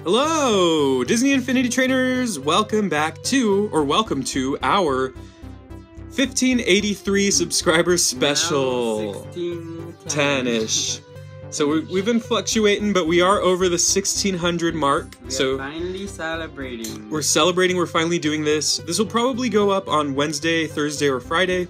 Hello, Disney Infinity Trainers! Welcome to our 1583 subscriber special. 10-ish. So we've been fluctuating, but we are over the 1600 mark. We're finally celebrating. We're celebrating, we're finally doing this. This will probably go up on Wednesday, Thursday, or Friday.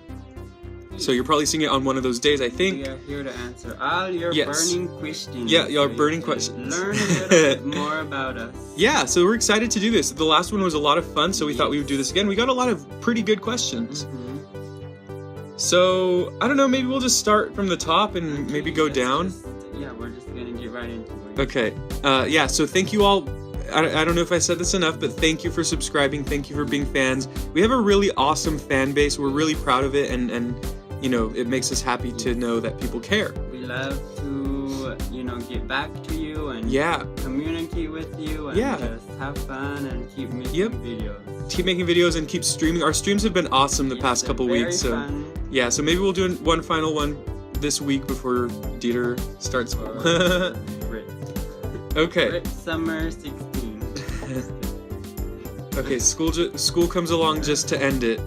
So you're probably seeing it on one of those days, I think. We are here to answer all your burning questions. Yeah, your burning questions. Learn a little bit more about us. Yeah, so we're excited to do this. The last one was a lot of fun, so we thought we would do this again. We got a lot of pretty good questions. So, I don't know, maybe we'll just start from the top and maybe go down. We're just gonna get right into it. Okay, yeah, so thank you all. I don't know if I said this enough, but thank you for subscribing. Thank you for being fans. We have a really awesome fan base. We're really proud of it, and you know, it makes us happy to know that people care. We love to, get back to you and communicate with you and just have fun and keep making videos. Keep making videos and keep streaming. Our streams have been awesome the past couple weeks. So fun. Yeah, so maybe we'll do one final one this week before Dieter starts school. Okay. Brit Summer 16. Okay, school comes along just to end it.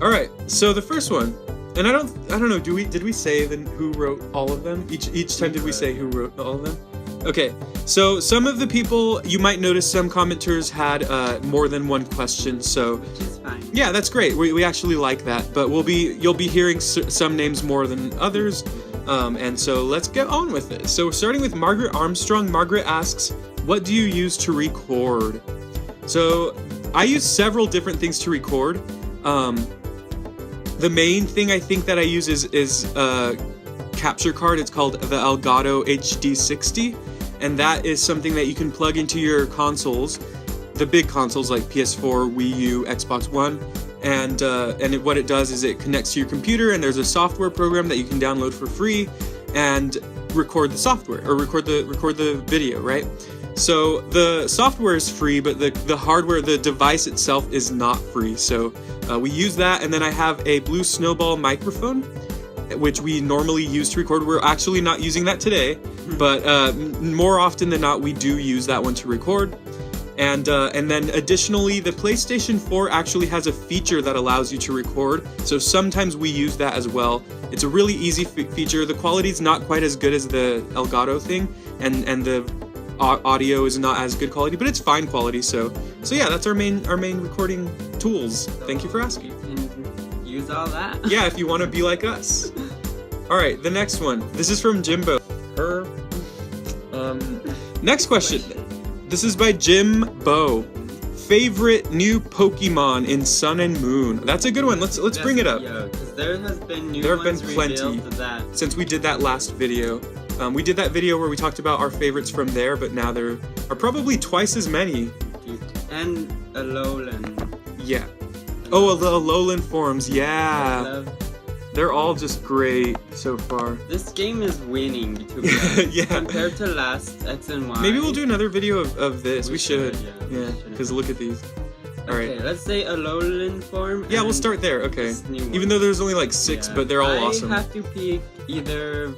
All right, so the first one. And I don't know. Did we say who wrote all of them? Each time did we say who wrote all of them? Okay. So some of the people, you might notice some commenters had more than one question. So which is fine. Yeah, that's great. We actually like that. But you'll be hearing some names more than others. And so let's get on with it. So starting with Margaret Armstrong. Margaret asks, "What do you use to record?" So I use several different things to record. The main thing I think that I use is a capture card. It's called the Elgato HD60, and that is something that you can plug into your consoles, the big consoles like PS4, Wii U, Xbox One, and what it does is it connects to your computer, and there's a software program that you can download for free and record the software or record the video, right? So the software is free, but the hardware, the device itself is not free. So we use that, and then I have a Blue Snowball microphone, which we normally use to record. We're actually not using that today, but more often than not, we do use that one to record. And then additionally, the PlayStation 4 actually has a feature that allows you to record. So sometimes we use that as well. It's a really easy feature. The quality is not quite as good as the Elgato thing, and the audio is not as good quality, but it's fine quality. So yeah, that's our main recording tools. Thank you for asking. You can use all that. Yeah, if you want to be like us. All right, the next one. This is from Jimbo. Next question. This is by Jim Bo. Favorite new Pokemon in Sun and Moon? That's a good one. Let's bring it up. Yeah, because there has been plenty since we did that last video. We did that video where we talked about our favorites from there, but now there are probably twice as many. And Alolan. Yeah. Oh, the Alolan forms. Yeah. They're all just great so far. This game is winning, to be honest. Yeah. Compared to last X and Y. Maybe we'll do another video of this. We should. Yeah. Because look at these. All right. Okay, let's say Alolan form. Yeah, we'll start there. Okay. Even though there's only like 6, but they're all awesome. I have to pick either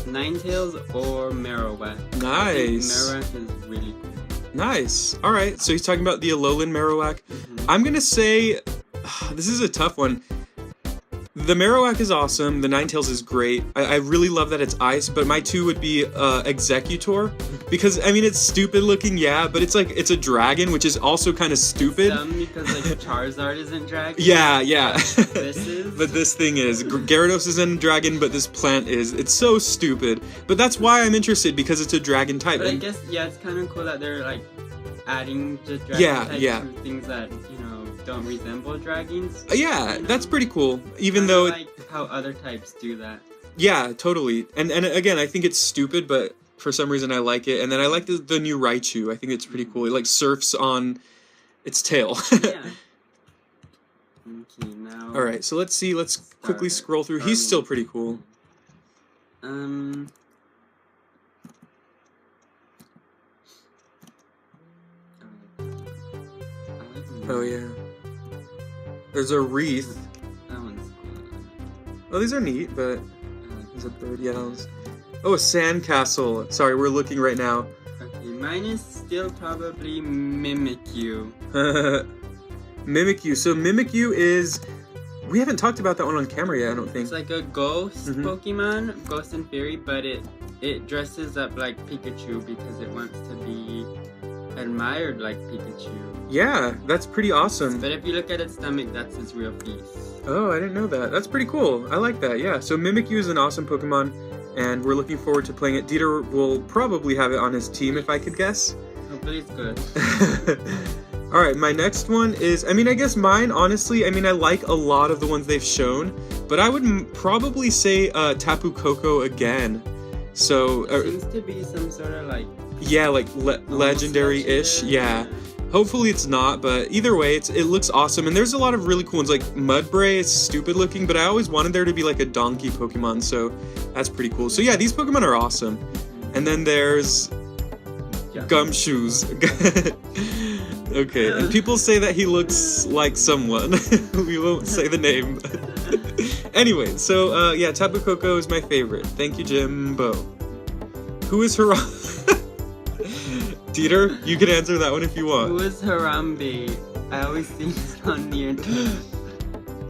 Ninetales or Marowak. Nice. Marowak is really cool. Nice. All right. So he's talking about the Alolan Marowak. I'm gonna say this is a tough one. The Marowak is awesome. The Ninetales is great. I really love that it's ice, but my 2 would be Executor, because I mean it's stupid looking, yeah, but it's like it's a dragon, which is also kind of stupid. Because like Charizard isn't dragon. Yeah. This is. But this thing is. Gyarados isn't a dragon, but this plant is. It's so stupid. But that's why I'm interested, because it's a dragon type. But I guess it's kind of cool that they're like adding the dragon type to things that don't resemble dragons. Yeah, that's pretty cool. Even though like how other types do that. Yeah, totally. And again, I think it's stupid, but for some reason I like it. And then I like the new Raichu. I think it's pretty cool. It like surfs on its tail. Yeah. Okay, now. All right, so let's see. Let's quickly scroll through. He's still pretty cool. Oh yeah. There's a wreath. That one's cool. Oh, these are neat, but there's a bird. Yeah. Oh, a sandcastle. Sorry, we're looking right now. Okay, Mine is still probably Mimikyu. Mimikyu. So Mimikyu is... We haven't talked about that one on camera yet, I don't think. It's like a ghost Pokemon, ghost and fairy, but it dresses up like Pikachu because it wants to be admired like Pikachu. Yeah, that's pretty awesome. But if you look at its stomach, that's its real face. Oh, I didn't know that. That's pretty cool. I like that, yeah. So Mimikyu is an awesome Pokemon, and we're looking forward to playing it. Dieter will probably have it on his team, if I could guess. Hopefully it's good. Alright, my next one is, I guess mine, honestly, I like a lot of the ones they've shown, but I would probably say Tapu Koko again. So... it seems to be some sort of like... Yeah, like legendary-ish, yeah. Hopefully it's not, but either way, it looks awesome, and there's a lot of really cool ones, like Mudbray is stupid looking, but I always wanted there to be like a donkey Pokemon, so that's pretty cool. So yeah, these Pokemon are awesome. And then there's... Gumshoes. Okay, and people say that he looks like someone. We won't say the name. Anyway, so yeah, Tapu Koko is my favorite. Thank you, Jimbo. Who is Harambe? Dieter, you can answer that one if you want. Who is Harambe? I always see it on the internet.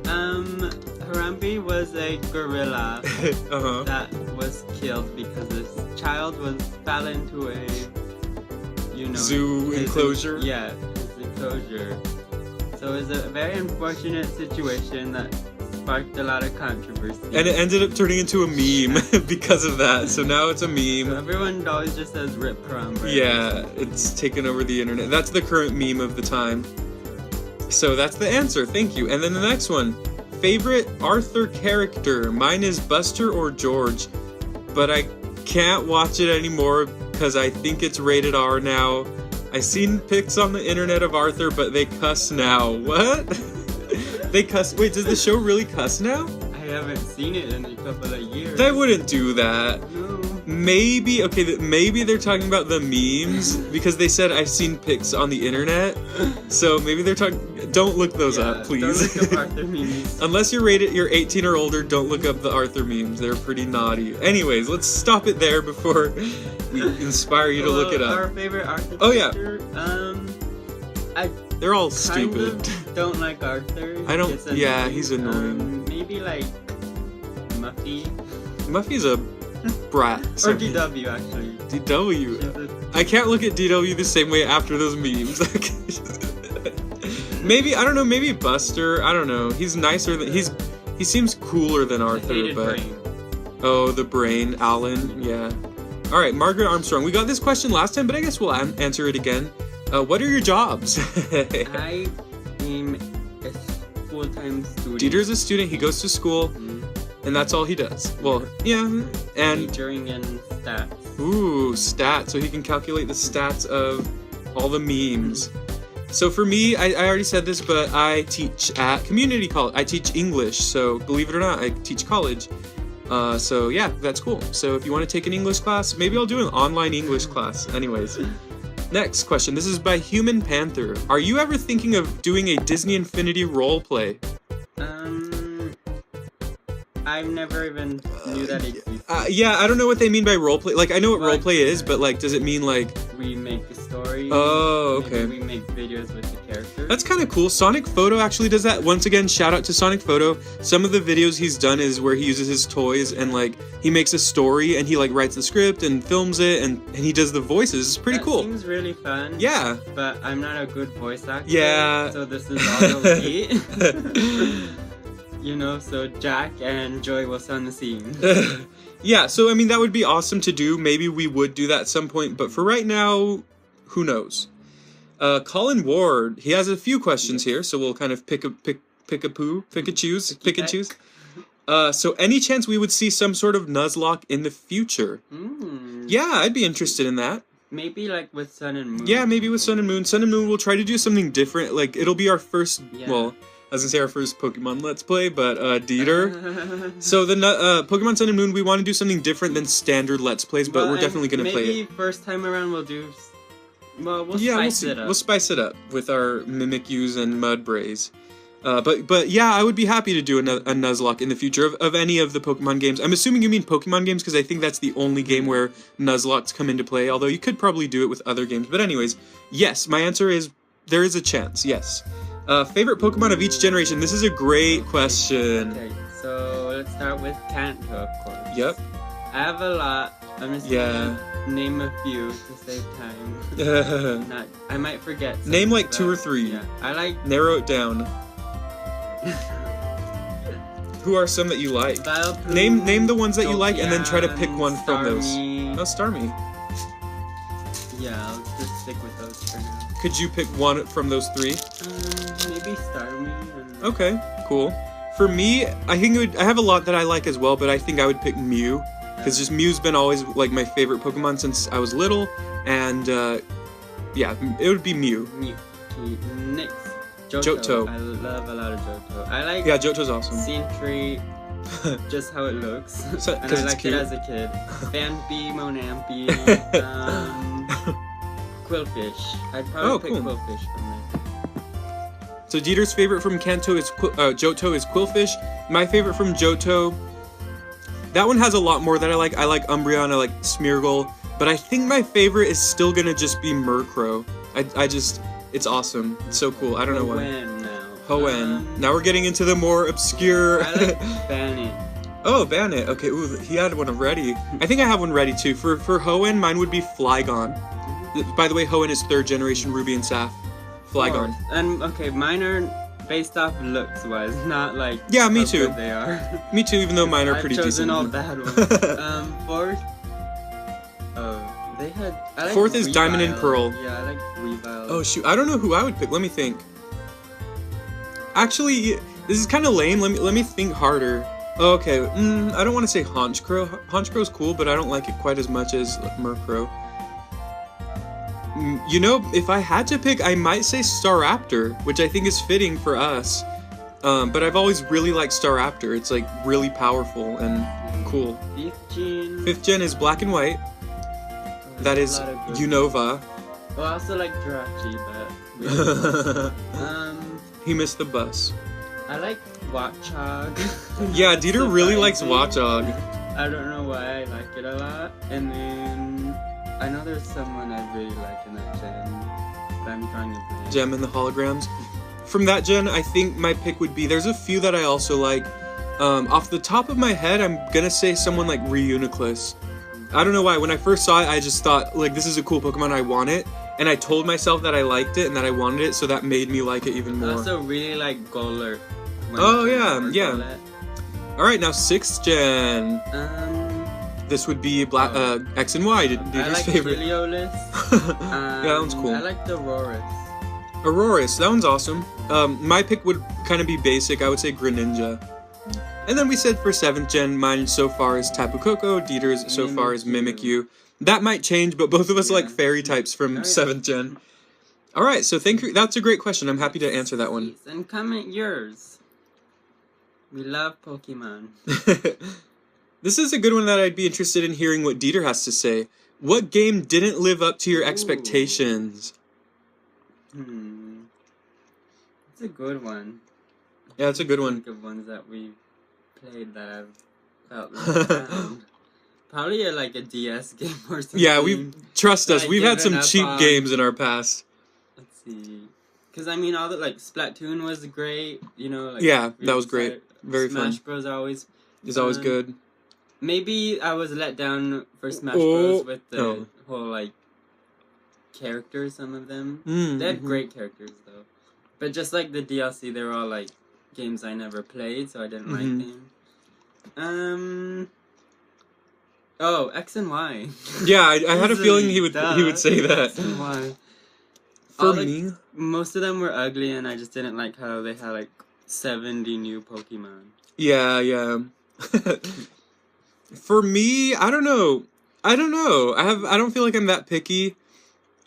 Harambe was a gorilla that was killed because this child fell into a zoo enclosure? Yeah, his enclosure. So it was a very unfortunate situation that sparked a lot of controversy. And it ended up turning into a meme because of that. So now it's a meme. So everyone always just says Rip Harambe. Yeah, it's taken over the internet. That's the current meme of the time. So that's the answer. Thank you. And then the next one. Favorite Arthur character. Mine is Buster or George. But I can't watch it anymore because I think it's rated R now. I seen pics on the internet of Arthur, but they cuss now. What? They cuss? Wait, does the show really cuss now? I haven't seen it in a couple of years. They wouldn't do that. No. Maybe, okay, maybe they're talking about the memes because they said I've seen pics on the internet. So maybe they're talking. Don't look those up, please. Don't look up Arthur memes. Unless you're 18 or older, don't look up the Arthur memes. They're pretty naughty. Anyways, let's stop it there before we inspire you to look it up. Our favorite Arthur character? They're all stupid. Don't like Arthur. I don't. Yeah, he's annoying. Maybe like Muffy. Muffy's a brat. Or DW actually. DW. I can't look at DW the same way after those memes. Maybe, I don't know, maybe Buster. I don't know. He's nicer than he seems cooler than Arthur, but brain. Oh, the brain, Alan. Yeah. All right, Margaret Armstrong. We got this question last time, but I guess we'll answer it again. What are your jobs? I am a full-time student. Dieter's a student. He goes to school, and that's all he does. Well, yeah, and majoring in stats. Ooh, stats. So he can calculate the stats of all the memes. So for me, I already said this, but I teach at community college. I teach English. So believe it or not, I teach college. So yeah, that's cool. So if you want to take an English class, maybe I'll do an online English class. Anyways. Next question. This is by Human Panther. Are you ever thinking of doing a Disney Infinity roleplay? I've never even knew that existed. Yeah, I don't know what they mean by roleplay. Like, I know what roleplay is, but like, does it mean like... We make a story. Oh, okay. Maybe we make videos with the characters. That's kind of cool. Sonic Photo actually does that. Once again, shout out to Sonic Photo. Some of the videos he's done is where he uses his toys and like, he makes a story and he like writes the script and films it and he does the voices. It's pretty cool. Seems really fun. Yeah. But I'm not a good voice actor. Yeah. So this is all me. You know, so Jack and Joy will on the scene. Yeah, so I mean, that would be awesome to do. Maybe we would do that at some point, but for right now, who knows? Colin Ward, he has a few questions here, so we'll kind of pick and choose. So any chance we would see some sort of Nuzlocke in the future? Yeah, I'd be interested in that. Maybe like with Sun and Moon. Yeah, maybe with Sun and Moon. Sun and Moon will try to do something different. Like, it'll be our first, well... I was gonna say our first Pokemon Let's Play, but Dieter. So the Pokemon Sun and Moon, we want to do something different than standard Let's Plays, but we're definitely gonna play it. Maybe first time around we'll do. Well, we'll spice it up. We'll spice it up with our Mimikyus and Mudbrays. But yeah, I would be happy to do a Nuzlocke in the future of any of the Pokemon games. I'm assuming you mean Pokemon games because I think that's the only game where Nuzlocks come into play, although you could probably do it with other games. But anyways, yes, my answer is there is a chance, yes. Favorite Pokemon of each generation? This is a great question. Okay, so let's start with Kanto, of course. Yep. I have a lot. I'm just gonna name a few to save time. I might forget some. Name like 2 or 3. Yeah, I like... Narrow it down. Who are some that you like? Vileplume, name the ones that you like, and then try to pick one from those. Oh, Starmie. Yeah, I'll just stick with those for now. Could you pick one from those 3? Maybe Starmie. Okay, cool. For me, I think I have a lot that I like as well, but I think I would pick Mew. Because just Mew's been always like my favorite Pokemon since I was little, and yeah, it would be Mew. Next, Johto. I love a lot of Johto. I like. Yeah, Johto's awesome. Sentry, just how it looks, so, and I liked it as a kid. Phanpy, Monampi, Quillfish. I'd probably pick Quillfish from there. So Dieter's favorite from Kanto is Johto is Quillfish. My favorite from Johto. That one has a lot more that I like. I like Umbreon, I like Smeargle, but I think my favorite is still gonna just be Murkrow. I just, it's awesome. It's so cool. I don't know why. Hoenn. Now we're getting into the more obscure. I like Bannet. Oh, Bannet. Okay, ooh, he had one ready. I think I have one ready too. For Mm-hmm. Hoenn, mine would be Flygon. By the way, Hoenn is 3rd generation Ruby and Saph. Flygon. And okay, mine are based off looks wise, not like yeah, me too. They are. Me too, even though mine are pretty decent. I've chosen all bad ones. Fourth. They had. I like Fourth is Weavile. Diamond and Pearl. Yeah, I like Weavile. Oh shoot, I don't know who I would pick. Let me think. Actually, this is kind of lame. Let me think harder. Okay, I don't want to say Honchkrow. Honchkrow's cool, but I don't like it quite as much as Murkrow. You know, if I had to pick, I might say Staraptor, which I think is fitting for us. But I've always really liked Staraptor. It's like really powerful and cool. 5th gen is black and white. That is Unova. Well, I also like Jirachi, but he missed the bus. I like Watchog. Yeah, Dieter really likes Watchog. I don't know why I like it a lot. And then I know there's someone I really like in that gen, but I'm trying to play. Gem and the holograms. From that gen, I think my pick would be, there's a few that I also like. Off the top of my head, I'm gonna say someone like Reuniclus. I don't know why, when I first saw it, I just thought, like, this is a cool Pokemon, I want it. And I told myself that I liked it and that I wanted it, so that made me like it even more. I also really like Golurk. Oh, yeah. Alright, now 6th gen. This would be X and Y, Dieter's favorite. I like Heliolisk. Yeah, that one's cool. I like the Aurorus, that one's awesome. My pick would kind of be basic, I would say Greninja. And then we said for 7th gen, mine so far is Tapu Koko, Dieter's so far is Mimikyu. That might change, but both of us like fairy types from 7th gen. Alright, so thank you. That's a great question. I'm happy to answer that one. And comment yours. We love Pokemon. This is a good one that I'd be interested in hearing what Dieter has to say. What game didn't live up to your expectations? It's a good one. Yeah, it's a good one. Think of ones that we played that I've felt let down. Probably like a DS game or something. Yeah, trust us, we've had some cheap games in our past. Let's see. Because I mean, all the Splatoon was great, you know. Like, yeah, that was great. Very fun. Smash Bros. Always good. Maybe I was let down for Smash Bros. With the whole characters. Some of them they had great characters though, but just like the DLC, they were all like games I never played, so I didn't like them. Oh, X and Y. Yeah, I had a feeling he would say that. X and Y. For me, most of them were ugly, and I just didn't like how they had 70 new Pokemon. Yeah. For me, I don't know. I don't feel like I'm that picky.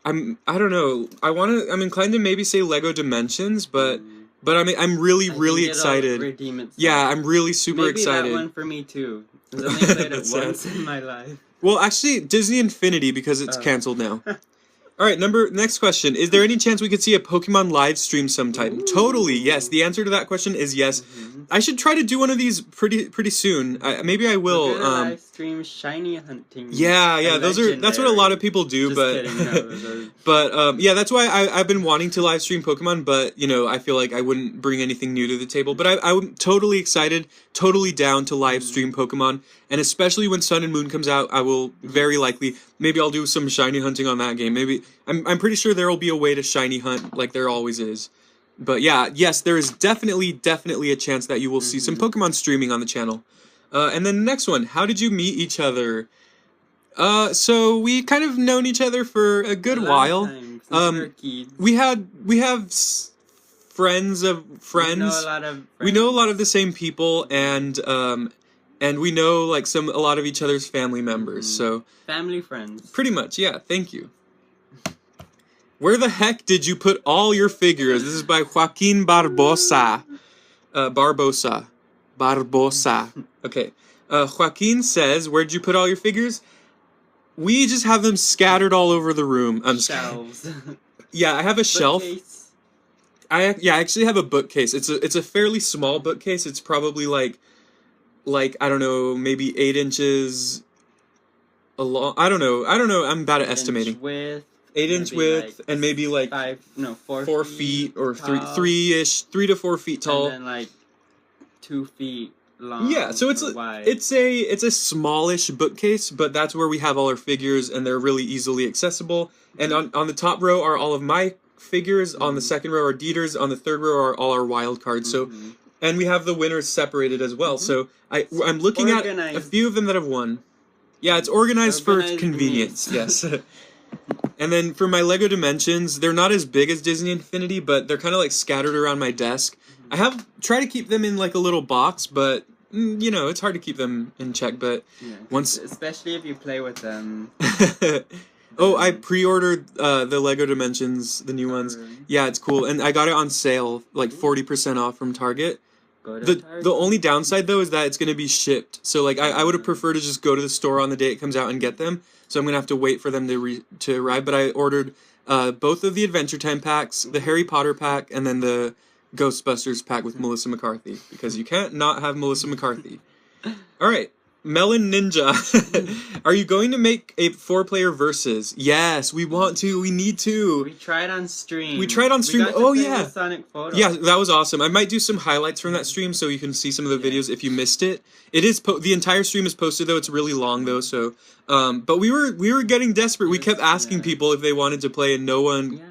I don't know. I'm inclined to maybe say Lego Dimensions, but I'm really excited. Yeah, I'm really super excited. Maybe that one for me too. I've only played it once in my life. Well, actually, Disney Infinity, because it's canceled now. All right, next question. Is there any chance we could see a Pokemon live stream sometime? Ooh. Totally, yes. The answer to that question is yes. I should try to do one of these pretty soon. Maybe I will. We're gonna live stream shiny hunting. Yeah, that's what a lot of people do, Just but kidding, no, but yeah, that's why I've been wanting to live stream Pokemon, but you know, I feel like I wouldn't bring anything new to the table. But I'm totally excited, totally down to live stream Pokemon, and especially when Sun and Moon comes out, I will very likely, maybe I'll do some shiny hunting on that game. Maybe I'm pretty sure there will be a way to shiny hunt like there always is. But yeah, yes, there is definitely a chance that you will see some Pokemon streaming on the channel. And then the next one, how did you meet each other? So we kind of known each other for a good while. We have friends of friends. We know a lot of the same people, and we know like a lot of each other's family members. So family friends. Pretty much, yeah. Thank you. Where the heck did you put all your figures? This is by Joaquin Barbosa. Barbosa. Okay. Joaquin says, where'd you put all your figures? We just have them scattered all over the room. Shelves. Yeah, I have a shelf. I actually have a bookcase. It's a fairly small bookcase. It's probably like I don't know, maybe 8 inches long. I don't know. I'm bad at estimating. 8-inch width, and maybe like 4 feet or three to 4 feet tall, and then like 2 feet long. Yeah, so it's a smallish bookcase, but that's where we have all our figures, and they're really easily accessible. And on the top row are all of my figures. On the second row are Dieter's. On the third row are all our wild cards. So, and we have the winners separated as well. So I'm looking at a few of them that have won. Yeah, it's organized for convenience. Yes. And then for my Lego Dimensions, they're not as big as Disney Infinity, but they're kind of like scattered around my desk. I have tried to keep them in like a little box, but you know, it's hard to keep them in check. But especially if you play with them. Oh, I pre-ordered the Lego Dimensions, the new ones. Yeah, it's cool, and I got it on sale, like 40% off from Target. The only downside though is that it's going to be shipped. So like I would have preferred to just go to the store on the day it comes out and get them. So I'm going to have to wait for them to arrive. But I ordered both of the Adventure Time packs, the Harry Potter pack, and then the Ghostbusters pack with Melissa McCarthy, because you can't not have Melissa McCarthy. All right. Melon Ninja, are you going to make a 4-player versus? Yes, we want to. We need to. We tried on stream. Oh yeah. Sonic Photo. Yeah, that was awesome. I might do some highlights from that stream so you can see some of the videos if you missed it. It is the entire stream is posted though. It's really long though. So, but we were getting desperate. We kept asking people if they wanted to play, and no one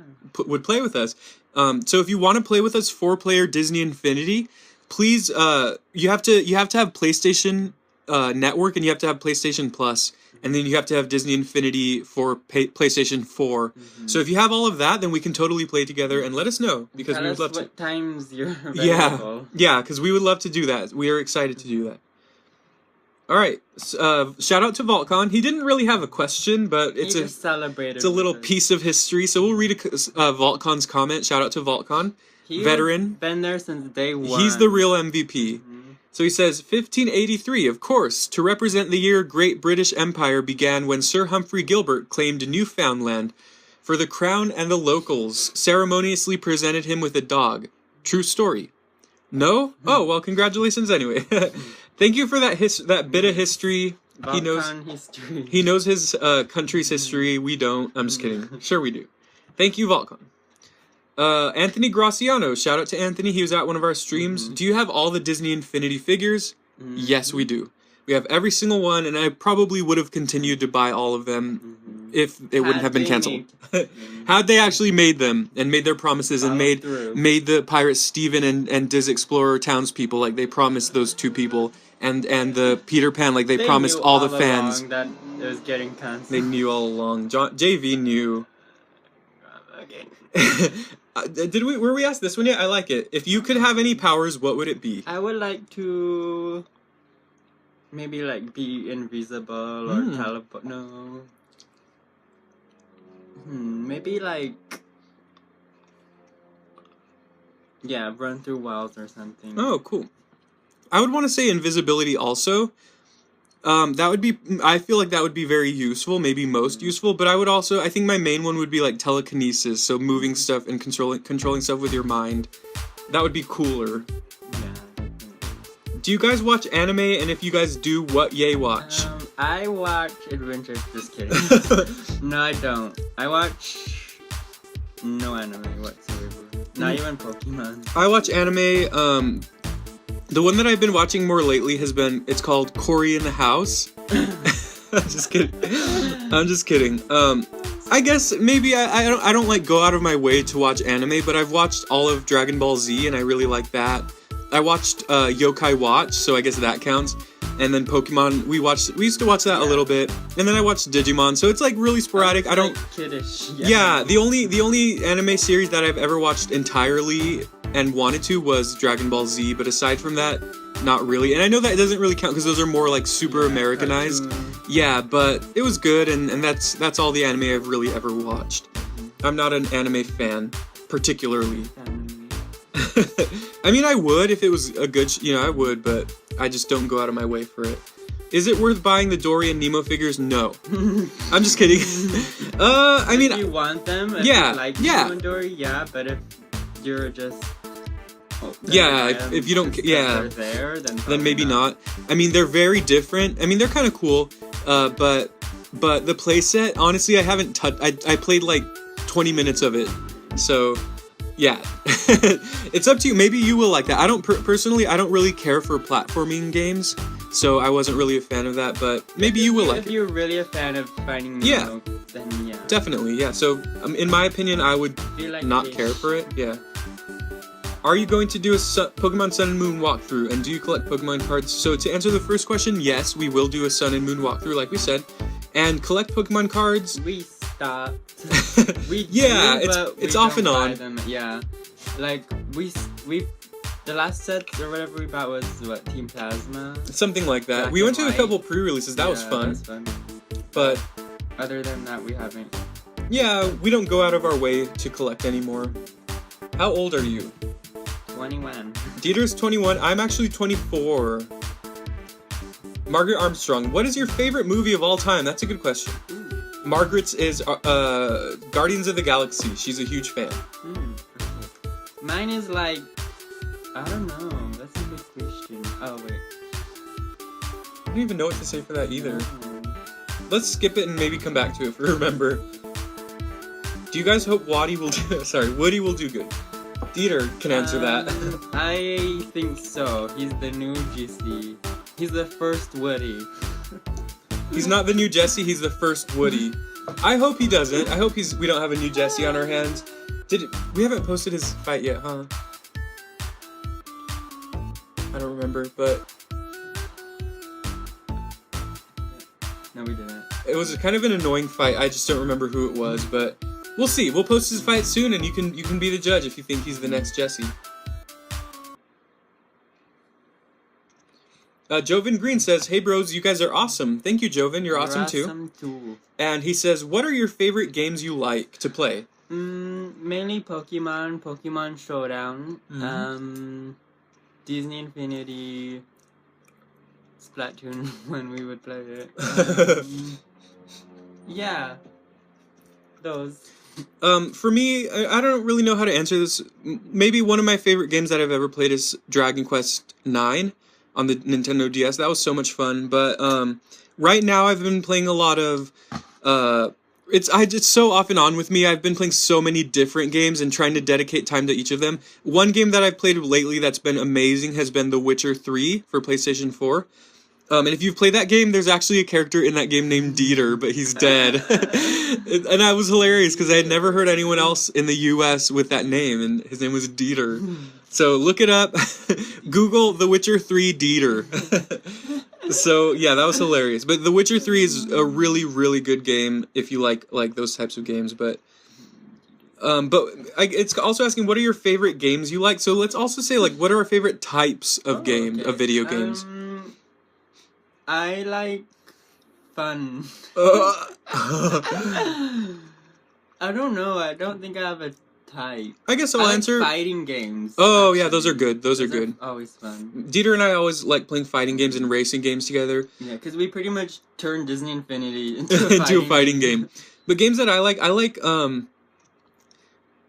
would play with us. So if you want to play with us 4-player Disney Infinity, please you have to have PlayStation Network, and you have to have PlayStation Plus, and then you have to have Disney Infinity for PlayStation 4. So if you have all of that, then we can totally play together, and let us know, because we would love to. What times you're available. Yeah, because we would love to do that. We are excited to do that. All right, shout out to VaultCon. He didn't really have a question, but it's a little piece of history. So we'll read VaultCon's comment. Shout out to VaultCon, veteran. Been there since day one. He's the real MVP. So he says, 1583, of course, to represent the year Great British Empire began when Sir Humphrey Gilbert claimed Newfoundland for the crown, and the locals ceremoniously presented him with a dog. True story. No? Oh, well, congratulations anyway. Thank you for that bit of history. He knows his country's history. We don't. I'm just kidding. Sure we do. Thank you, VaultCon. Anthony Graciano, shout out to Anthony. He was at one of our streams. Do you have all the Disney Infinity figures? Yes, we do. We have every single one, and I probably would have continued to buy all of them if it wouldn't have been canceled. Had they actually made them and made their promises and made the Pirate Steven and Diz Explorer townspeople like they promised those two people, and the Peter Pan like they promised all the fans. That it was getting canceled. They knew all along. JV knew. Were we asked this one yet? I like it. If you could have any powers, what would it be? I would like to maybe like be invisible or teleport. No. Maybe like run through walls or something. Oh, cool. I would want to say invisibility also. That would be, I feel like that would be very useful, maybe most useful, but I think my main one would be like telekinesis, so moving stuff and controlling stuff with your mind. That would be cooler. Yeah. Do you guys watch anime, and if you guys do, what yay watch? I watch Adventures. Just kidding. No, I don't. I watch no anime whatsoever. Not even Pokemon. I watch anime. The one that I've been watching more lately it's called Cory in the House. I'm just kidding. I guess maybe I don't like go out of my way to watch anime, but I've watched all of Dragon Ball Z and I really like that. I watched Yokai Watch, so I guess that counts. And then Pokemon, we used to watch that a little bit. And then I watched Digimon, so it's like really sporadic. I don't kiddish. Yeah, the only anime series that I've ever watched entirely and wanted to was Dragon Ball Z, but aside from that, not really. And I know that doesn't really count because those are more like super Americanized. Yeah, but it was good, and that's all the anime I've really ever watched. I'm not an anime fan, particularly. I mean, I would if it was a good, I would, but I just don't go out of my way for it. Is it worth buying the Dory and Nemo figures? No. I'm just kidding. I mean, if you want them, if yeah, you like Nemo and Dory, yeah, but if you're just if you don't, they're there, then maybe not. I mean, they're very different. I mean, they're kind of cool, but the playset, honestly, I haven't touched. I played like 20 minutes of it, so yeah. It's up to you. Maybe you will like that. I don't personally. I don't really care for platforming games, so I wasn't really a fan of that. But maybe you will like it. If you're really a fan of Finding Nemo, then yeah. Definitely, yeah. So, in my opinion, I would not care for it. Yeah. Are you going to do a Pokemon Sun and Moon walkthrough? And do you collect Pokemon cards? So to answer the first question, yes, we will do a Sun and Moon walkthrough, like we said, and collect Pokemon cards. We stopped. It's off and on. Them. Yeah, like we the last set or whatever we bought was what, Team Plasma. Something like that. Black we went to a White. couple pre-releases. That was fun. That was fun. But other than that, we haven't. Yeah, we don't go out of our way to collect anymore. How old are you? 21. Dieter's 21. I'm actually 24. Margaret Armstrong, what is your favorite movie of all time? That's a good question. Margaret's is Guardians of the Galaxy. She's a huge fan. Mine is like, I don't know. That's a good question. Oh, wait. I don't even know what to say for that either. No. Let's skip it and maybe come back to it if we remember. Do you guys hope Woody will do good? Dieter can answer that. I think so. He's the new GC. He's the first Woody. He's not the new Jesse, he's the first Woody. I hope he doesn't. I hope we don't have a new Jesse on our hands. We haven't posted his fight yet, huh? I don't remember, but no, we didn't. It was kind of an annoying fight. I just don't remember who it was, but we'll see. We'll post his fight soon, and you can be the judge if you think he's the next Jesse. Joven Green says, "Hey bros, you guys are awesome." Thank you, Joven. You're awesome too. And he says, "What are your favorite games you like to play?" Mainly Pokemon Showdown, Disney Infinity, Splatoon when we would play it. Yeah, those. For me, I don't really know how to answer this. Maybe one of my favorite games that I've ever played is Dragon Quest IX on the Nintendo DS. That was so much fun. But right now I've been playing a lot of it's so off and on with me. I've been playing so many different games and trying to dedicate time to each of them. One game that I've played lately that's been amazing has been The Witcher 3 for PlayStation 4. And if you've played that game, there's actually a character in that game named Dieter, but he's dead. And that was hilarious because I had never heard anyone else in the US with that name, and his name was Dieter. So look it up. Google The Witcher 3 Dieter. So yeah, that was hilarious. But The Witcher 3 is a really, really good game if you like those types of games. But it's also asking, what are your favorite games you like? So let's also say, like, what are our favorite types of of video games? I like fun. I don't know. I don't think I have a type. I guess I'll answer fighting games. Oh, actually. Yeah, those are good. Those are good. Always fun. Dieter and I always like playing fighting games and racing games together. Yeah, because we pretty much turned Disney Infinity into a fighting game. But games that I like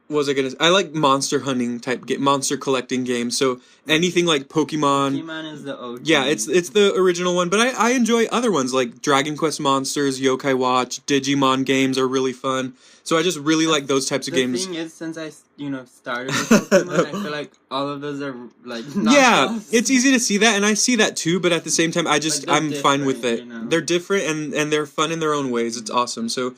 what was I gonna say? I like monster hunting type monster collecting games. So anything like Pokemon. Pokemon is the OG. Yeah, it's the original one. But I enjoy other ones like Dragon Quest Monsters, Yokai Watch, Digimon games are really fun. So I just really like those types of games. The thing is, since I started with Pokemon, I feel like all of those are like yeah, it's easy to see that, and I see that too. But at the same time, I'm fine with it. They're different and they're fun in their own ways. It's awesome. So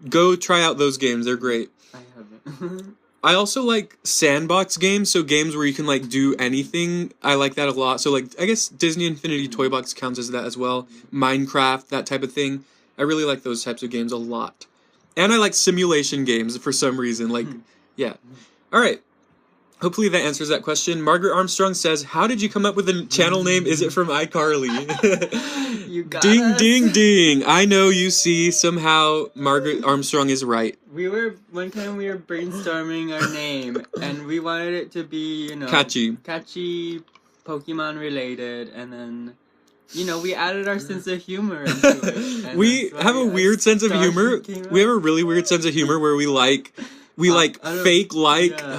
go try out those games. They're great. I haven't. I also like sandbox games, so games where you can like do anything. I like that a lot. So like I guess Disney Infinity Toy Box counts as that as well. Minecraft, that type of thing. I really like those types of games a lot. And I like simulation games for some reason. Like, yeah. All right. Hopefully that answers that question. Margaret Armstrong says, how did you come up with a channel name? Is it from iCarly? You got Ding, us. ding, ding. I know you see. Somehow Margaret Armstrong is right. One time we were brainstorming our name, and we wanted it to be, catchy, Pokemon related, and then, we added our sense of humor into it. We have a weird sense of humor. We have a really weird sense of humor where we like fake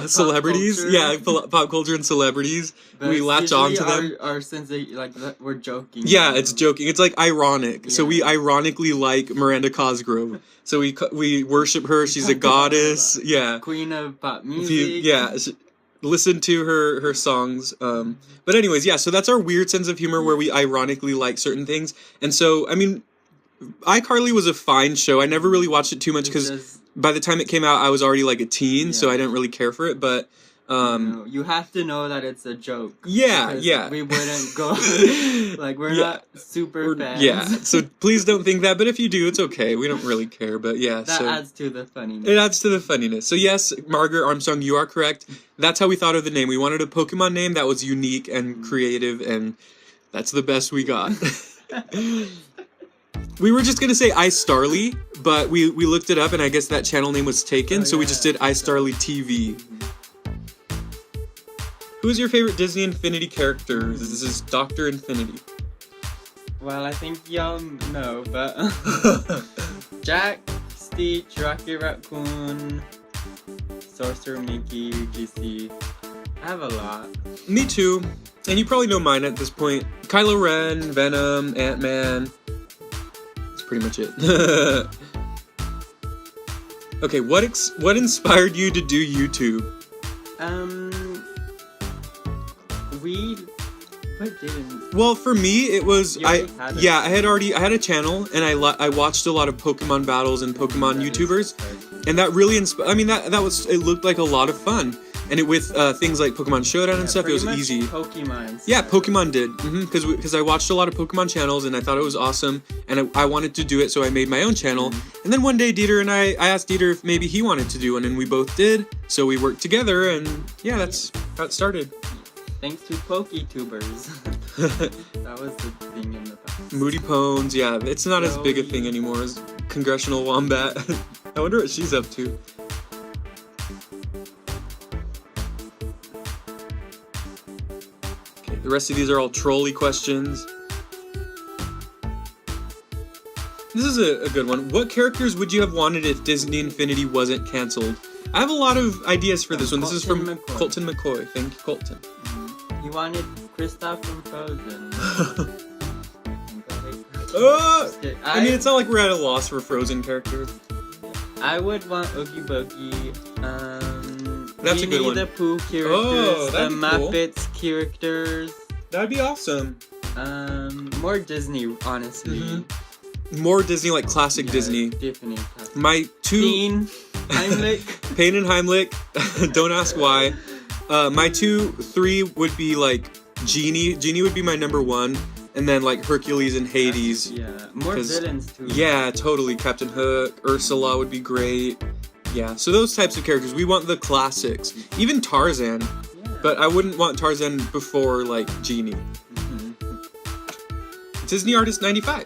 celebrities. Pop culture and celebrities. But we latch on to them. Our sense of, we're joking. Yeah, it's joking. It's like ironic. Yeah. So we ironically like Miranda Cosgrove. So we worship her. She's a goddess. Yeah. Queen of pop music. Yeah. Listen to her songs. But anyways, yeah, so that's our weird sense of humor where we ironically like certain things. And so, I mean, iCarly was a fine show. I never really watched it too much because by the time it came out, I was already like a teen, so I didn't really care for it. But you have to know that it's a joke. Yeah. We wouldn't go we're not super fans. Yeah, so please don't think that. But if you do, it's okay. We don't really care. But yeah, that adds to the funniness. It adds to the funniness. So yes, Margaret Armstrong, you are correct. That's how we thought of the name. We wanted a Pokemon name that was unique and creative, and that's the best we got. We were just gonna say iStarly, but we looked it up, and I guess that channel name was taken, so we just did iStarly TV. Who is your favorite Disney Infinity character? This is Dr. Infinity. Well, I think y'all know, but Jack, Stitch, Rocky Raccoon, Sorcerer Mickey, UGC. I have a lot. Me too. And you probably know mine at this point. Kylo Ren, Venom, Ant-Man. That's pretty much it. Okay, what inspired you to do YouTube? What didn't? Well, for me, it was I had a channel, and I watched a lot of Pokemon battles and Pokemon YouTubers, and that really inspired. I mean, it looked like a lot of fun, and with things like Pokemon Showdown and stuff, it was easy. Pokemon. Yeah, Pokemon did because I watched a lot of Pokemon channels, and I thought it was awesome, and I wanted to do it, so I made my own channel. And then one day, Dieter and I asked Dieter if maybe he wanted to do one, and we both did. So we worked together, and yeah, that's how it started. Thanks to PokeTubers. That was the thing in the past. Moody Pones, yeah, it's not as big a thing anymore as Congressional Wombat. I wonder what she's up to. Okay, the rest of these are all trolley questions. This is a good one. What characters would you have wanted if Disney Infinity wasn't canceled? I have a lot of ideas for this one. This is from Colton McCoy. Thank you, Colton. He wanted Kristoff from Frozen. I mean, it's not like we're at a loss for Frozen characters. I would want Oogie Boogie. That's a good one. Winnie the Pooh characters. Oh, the Muppets characters. That'd be awesome. More Disney, honestly. Mm-hmm. More Disney, like classic Disney. Definitely. My two. Pain, Heimlich. Pain and Heimlich. Don't ask why. My 3 would be like Genie. Genie would be my number 1, and then like Hercules and Hades. More villains too. Yeah, totally. Captain Hook, Ursula would be great. Yeah, so those types of characters. We want the classics. Even Tarzan. Yeah. But I wouldn't want Tarzan before like Genie. Mm-hmm. Disney Artist 95.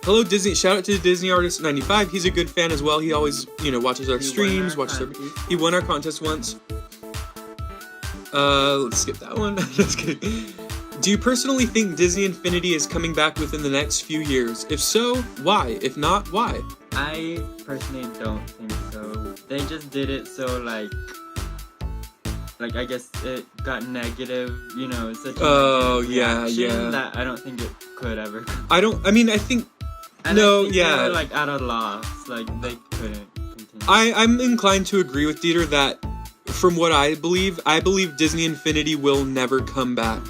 Hello Disney. Shout out to Disney Artist 95. He's a good fan as well. He always, watches our streams, He won our contest once. Let's skip that one. Just kidding. Do you personally think Disney Infinity is coming back within the next few years? If so, why? If not, why? I personally don't think so. They just did it so like I guess it got negative, such a reaction that I don't think it could ever. I think and no, I think yeah. they were, at a loss. They couldn't continue. I'm inclined to agree with Dieter that from what I believe Disney Infinity will never come back.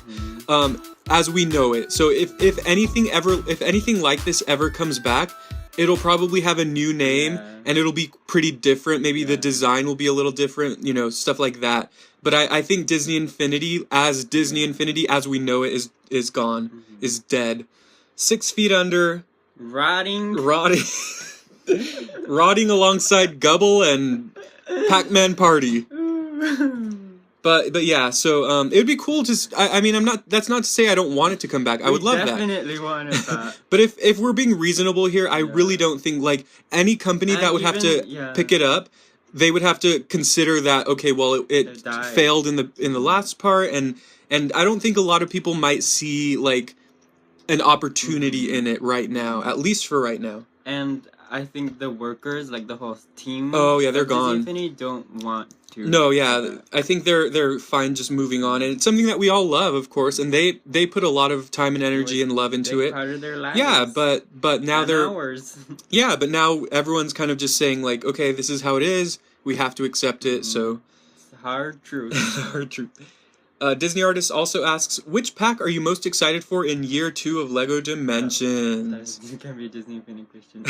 As we know it. So if anything like this ever comes back, it'll probably have a new name and it'll be pretty different. Maybe the design will be a little different, stuff like that. But I think Disney Infinity as we know it is gone, is dead. 6 feet under. Rotting alongside Gubble and Pac-Man Party. But yeah, so it would be cool to. That's not to say I don't want it to come back. I would love that. Definitely want it back. But if we're being reasonable here, I really don't think any company that would have to pick it up, they would have to consider that okay, well it failed in the last part, and I don't think a lot of people might see an opportunity in it right now, at least for right now. And I think the workers, the whole team. Oh yeah, they're gone. Disney Infinity don't want to. No, yeah, I think they're fine just moving on, and it's something that we all love, of course, and they put a lot of time and energy and love into it. Part of their lives. Yeah, but now they're ours. Yeah, but now everyone's kind of just saying okay, this is how it is. We have to accept it. So it's hard truth. Hard truth. Disney Artist also asks, which pack are you most excited for in year 2 of LEGO Dimensions? That can be a Disney Infinity question.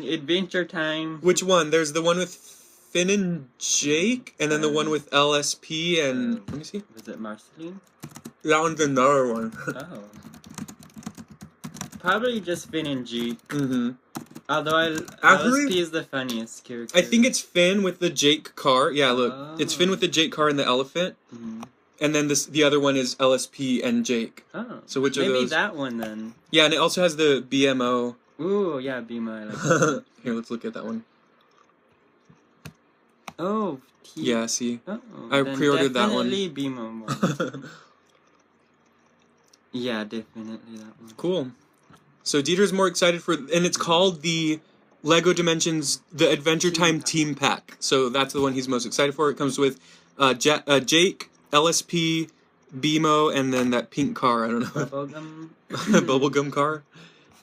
Adventure Time. Which one? There's the one with Finn and Jake, and then the one with LSP and... let me see. Was it Marceline? That one's another one. Oh. Probably just Finn and Jake. Mm-hmm. Although LSP is the funniest character. I think it's Finn with the Jake car. Yeah, look. It's Finn with the Jake car and the elephant. Mm-hmm. And then the other one is LSP and Jake. Oh. So which of those? Maybe that one then. Yeah, and it also has the BMO. Ooh, yeah, BMO. I like that. Here, let's look at that one. Oh, yeah, see. Oh, I pre-ordered that one. Definitely BMO. Yeah, definitely that one. Cool. So Dieter's more excited for, and it's called the LEGO Dimensions, the Adventure Time Team Pack. So that's the one he's most excited for. It comes with Jake, LSP, BMO, and then that pink car. I don't know. Bubblegum. Bubblegum car.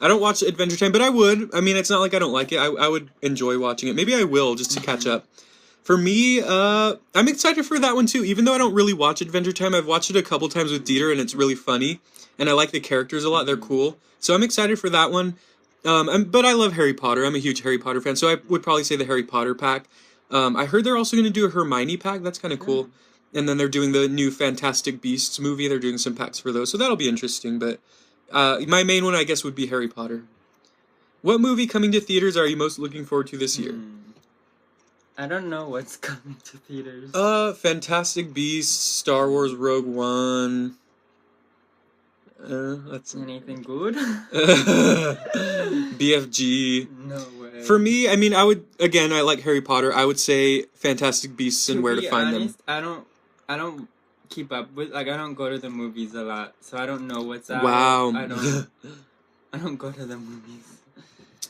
I don't watch Adventure Time, but I would. I mean, it's not like I don't like it. I would enjoy watching it. Maybe I will, just to catch up. For me, I'm excited for that one too. Even though I don't really watch Adventure Time, I've watched it a couple times with Dieter, and it's really funny. And I like the characters a lot. They're cool. So I'm excited for that one. But I love Harry Potter. I'm a huge Harry Potter fan. So I would probably say the Harry Potter pack. I heard they're also going to do a Hermione pack. That's kind of cool. And then they're doing the new Fantastic Beasts movie. They're doing some packs for those. So that'll be interesting. But my main one, I guess, would be Harry Potter. What movie coming to theaters are you most looking forward to this year? I don't know what's coming to theaters. Fantastic Beasts, Star Wars Rogue One. That's anything good? BFG. No way. For me, I mean, I like Harry Potter. I would say Fantastic Beasts and Where to Find Them. I don't keep up with, I don't go to the movies a lot, so I don't know what's out. Wow. I don't go to the movies.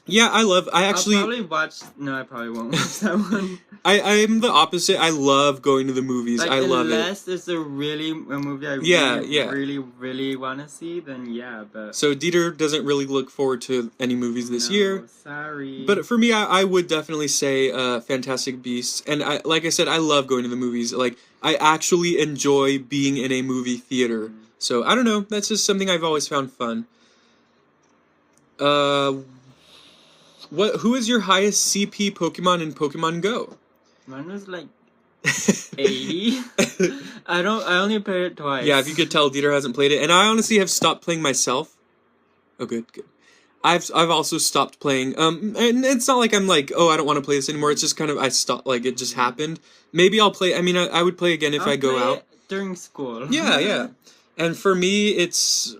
Yeah, I'll probably watch. No, I probably won't watch that one. I'm the opposite. I love going to the movies. I love it. Unless it's a movie I really want to see, then yeah. But so Dieter doesn't really look forward to any movies this year. Sorry. But for me, I would definitely say Fantastic Beasts, and like I said, I love going to the movies. Like I actually enjoy being in a movie theater. So I don't know. That's just something I've always found fun. Who is your highest CP Pokemon in Pokemon Go? Mine was 80. I only played it twice. Yeah, if you could tell, Dieter hasn't played it, and I honestly have stopped playing myself. Oh, good. I've also stopped playing. And it's not like I'm I don't want to play this anymore. It's just kind of I stopped. It just happened. Maybe I'll play. I mean, I would play again if I go out during school. Yeah. And for me, it's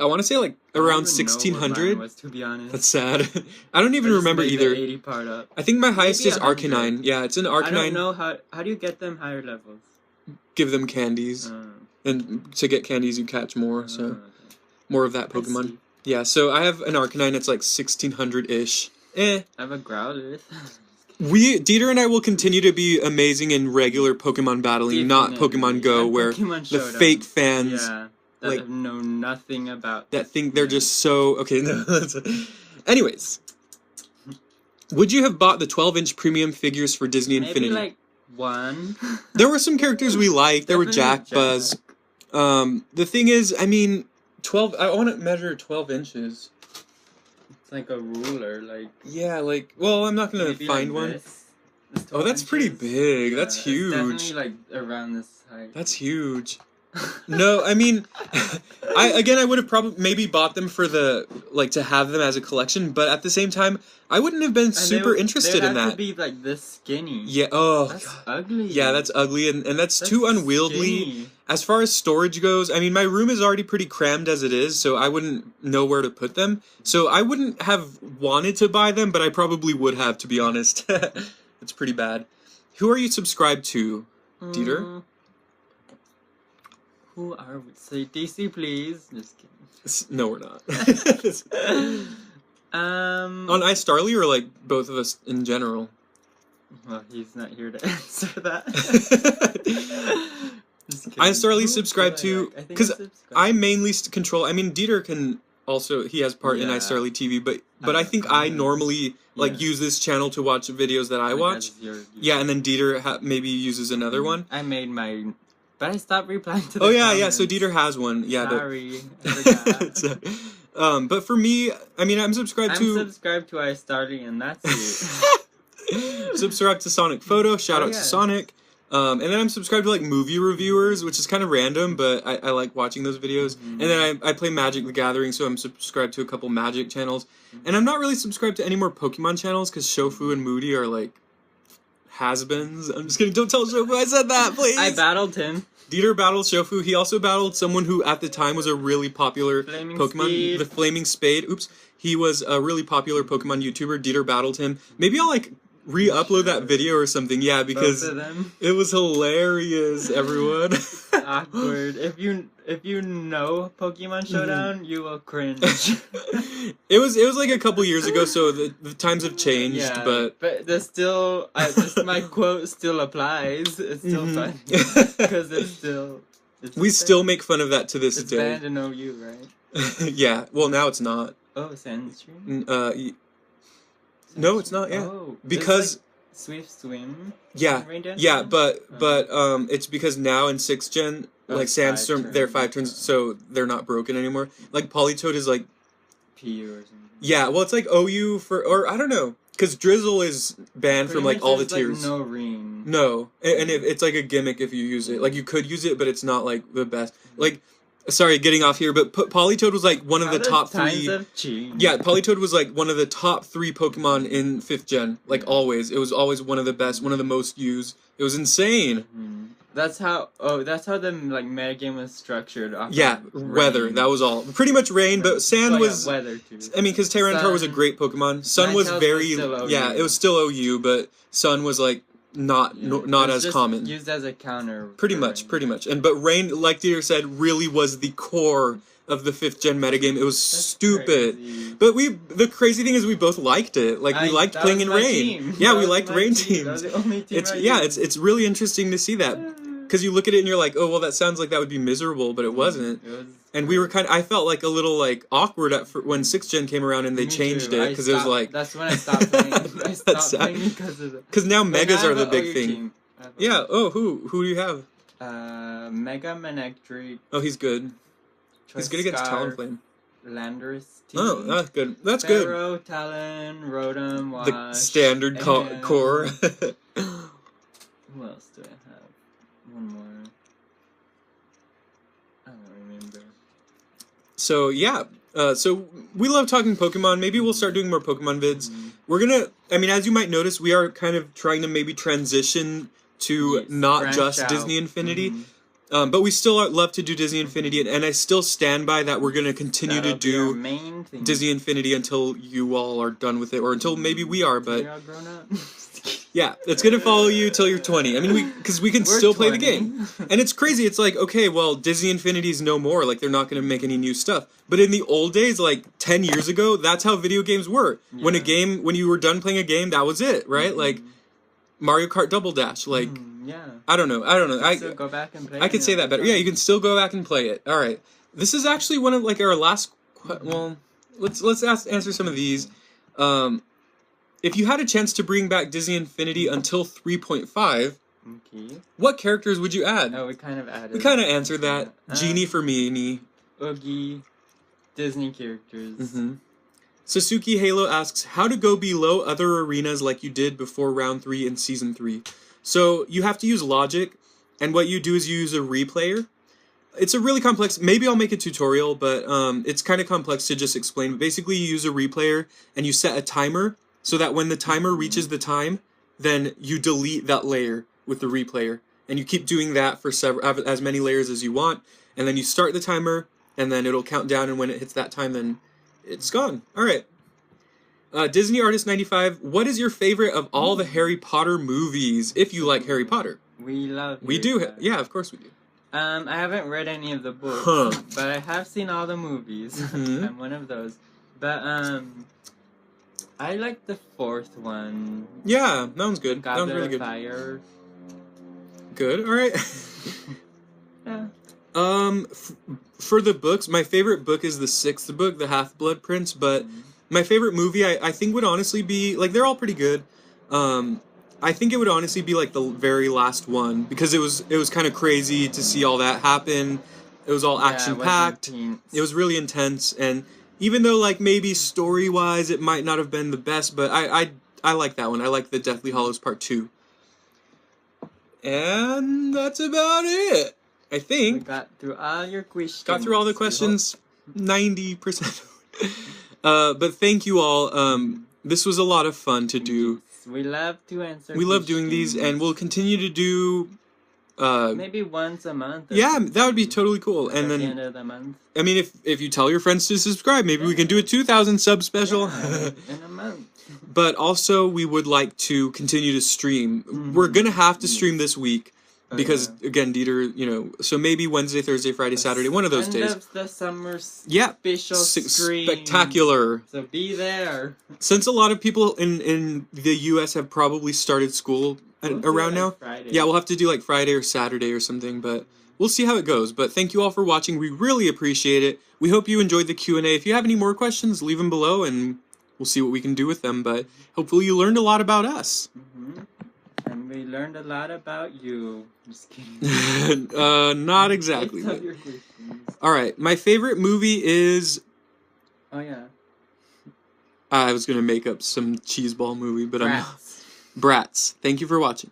I want to say like around 1600. Was, to be honest. That's sad. I don't even remember either. The 80 part up. I think my highest is Arcanine. Yeah, it's an Arcanine. I don't know how do you get them higher levels? Give them candies, and to get candies you catch more. So more of that Pokemon. Yeah, so I have an Arcanine. It's like 1600-ish. I have a Growlithe. Dieter and I will continue to be amazing in regular Pokemon battling, not Pokemon Go, where Pokemon the fake fans that know nothing about that think they're just so okay. No, anyways, would you have bought the 12-inch premium figures for Disney Infinity? Maybe like one. There were some characters we liked. There were Jack, Buzz. The thing is, I mean, 12. I want to measure 12 inches. It's like a ruler, like. Yeah, like. Well, I'm not gonna find like one. This Oh, that's pretty big. Yeah, that's huge. It's definitely like around this height. That's huge. No, I mean, I would have probably maybe bought them for the like to have them as a collection, but at the same time, I wouldn't have been super interested in that. To be like this skinny. Yeah. Oh, that's ugly. Yeah, that's ugly, and that's too unwieldy. Skinny. As far as storage goes, I mean, my room is already pretty crammed as it is, so I wouldn't know where to put them. So I wouldn't have wanted to buy them, but I probably would have, to be honest. It's pretty bad. Who are you subscribed to, Dieter? Who are we? Say DC, please. Just kidding. No, we're not. On iStarly or like both of us in general? Well, he's not here to answer that. iStarly subscribe to because I mainly control. I mean, Dieter can also he has part in iStarly TV, but I think I normally like use this channel to watch videos that I watch. Yeah, and then Dieter maybe uses another one. I made my. But I stopped replying to the comments. So Dieter has one. Yeah, sorry. I forgot. But for me, I mean, I'm subscribed to iStarly, and that's it. Subscribed to Sonic Photo. Shout out to Sonic. And then I'm subscribed to like movie reviewers, which is kind of random, but I like watching those videos. And then I play Magic the Gathering, so I'm subscribed to a couple Magic channels. And I'm not really subscribed to any more Pokemon channels because Shofu and Moody are like has-beens. I'm just kidding. Don't tell Shofu I said that, please. I battled him. Dieter battled Shofu. He also battled someone who at the time was a really popular Pokemon. The Flaming Spade. Oops. He was a really popular Pokemon YouTuber. Dieter battled him. Maybe I'll like re-upload that video or something. Yeah, because it was hilarious, everyone. Awkward. If you know Pokemon Showdown, you will cringe. It was like a couple years ago, so the times have changed. Yeah, but there's still my quote still applies. It's still fun because we still make fun of that to this day. It's banned in OU, right? Yeah. Well, now it's not. Oh, Sandstream? No, it's not. Yeah, because like Swift Swim. Yeah, but it's because now in 6th gen, like Sandstorm, they're 5 turns, so they're not broken anymore. Like Politoed is like PU or something. Yeah, well, it's like OU or I don't know, because Drizzle is banned from like all the tiers. Like no ring. No, and it's like a gimmick if you use it. Like you could use it, but it's not like the best. Like. Sorry, getting off here, but Politoed was like one of the top 3. Yeah, Politoed was like one of the top 3 Pokemon in 5th gen. Like always, it was always one of the best, one of the most used. It was insane. Mm-hmm. That's how the like metagame was structured. Yeah, weather. That was all. Pretty much rain, but sand was weather too. I mean, because Tyranitar was a great Pokemon. Sun was very it was still OU, but Sun was like. Not as common. Used as a counter. Pretty much. But Rain, like Dieter said, really was the core of the 5th gen metagame. It was stupid. Crazy. But the crazy thing is we both liked it. Like we liked playing in Rain. Team. Yeah, we liked Rain teams. That was the only team it's really interesting to see that. Because you look at it and you're like, oh well, that sounds like that would be miserable, but it wasn't. And we were I felt like a little like awkward when 6th gen came around and they changed it because it was like. That's when I stopped playing. I stopped playing because of it. Because now Megas are the big thing. Yeah. Oh, who do you have? Mega Manectric. Oh, he's good. He's good against Talonflame. Landorus. Oh, that's good. That's Pharaoh, Talon, Rotom, Wash. The standard core. Who else do I have? One more. I don't remember. So yeah, so we love talking Pokemon. Maybe we'll start doing more Pokemon vids. We're gonna, I mean, as you might notice, we are kind of trying to maybe transition to not just Disney Infinity. But we still love to do Disney Infinity, and I still stand by that we're going to continue to do main thing. Disney Infinity until you all are done with it, or until maybe we are, but... We're all grown up. Yeah, it's going to follow you till you're 20. I mean, because we can still play the 20. game. And it's crazy. It's like, okay, well, Disney Infinity's no more. Like, they're not going to make any new stuff. But in the old days, like 10 years ago, that's how video games were. Yeah. When you were done playing a game, that was it, right? Mm-hmm. Like, Mario Kart Double Dash, like... Yeah. I don't know. I still go back and play I could say that better. Yeah, you can still go back and play it. All right. This is actually one of like our last. Well, let's answer some of these. If you had a chance to bring back Disney Infinity until 3.5, okay, what characters would you add? Oh, we kind of added. We kind of answered that. Genie for me. Oogie, Disney characters. Mm-hmm. Sasuke Halo asks how to go below other arenas like you did before round 3 in season 3. So you have to use logic, and what you do is you use a replayer. It's a really complex, maybe I'll make a tutorial, but it's kind of complex to just explain. Basically, you use a replayer, and you set a timer, so that when the timer reaches the time, then you delete that layer with the replayer. And you keep doing that for as many layers as you want, and then you start the timer, and then it'll count down, and when it hits that time, then it's gone. All right. Disney Artist 95, what is your favorite of all the Harry Potter movies, if you like Harry Potter? We love We Harry do. Potter. Yeah, of course we do. I haven't read any of the books, but I have seen all the movies. Mm-hmm. I'm one of those. But I like the fourth one. Yeah, that one's good. That one's Goblet really of good. Fire. Good. All right. Yeah. For the books, my favorite book is the 6th book, The Half-Blood Prince, but my favorite movie I think would honestly be, like, they're all pretty good. I think it would honestly be like the very last one, because it was kind of crazy to see all that happen. It was all action packed. It was really intense, and even though like maybe story wise it might not have been the best, but I like that one. I like the Deathly Hallows Part 2. And that's about it. I think. We got through all your questions. Got through all the questions, 90%. But thank you all. This was a lot of fun to do. We love to answer. We love doing these, and we'll continue to do. Maybe once a month. Yeah, that would be totally cool. Like and then at the end of the month. I mean, if you tell your friends to subscribe, maybe we can do a 2,000 sub special. Yeah, in a month. But also, we would like to continue to stream. Mm-hmm. We're gonna have to stream this week. Because again, Dieter, so maybe Wednesday, Thursday, Friday, Saturday, one of those days. End of the summer special stream. Spectacular. So be there. Since a lot of people in the U.S. have probably started school around now, Friday. Yeah, we'll have to do like Friday or Saturday or something, but we'll see how it goes. But thank you all for watching. We really appreciate it. We hope you enjoyed the Q&A. If you have any more questions, leave them below, and we'll see what we can do with them. But hopefully you learned a lot about us. Mm-hmm. And we learned a lot about you. Just kidding. Not exactly. All right, my favorite movie is... Oh, yeah. I was going to make up some cheeseball movie, but Bratz. I'm not. Bratz. Thank you for watching.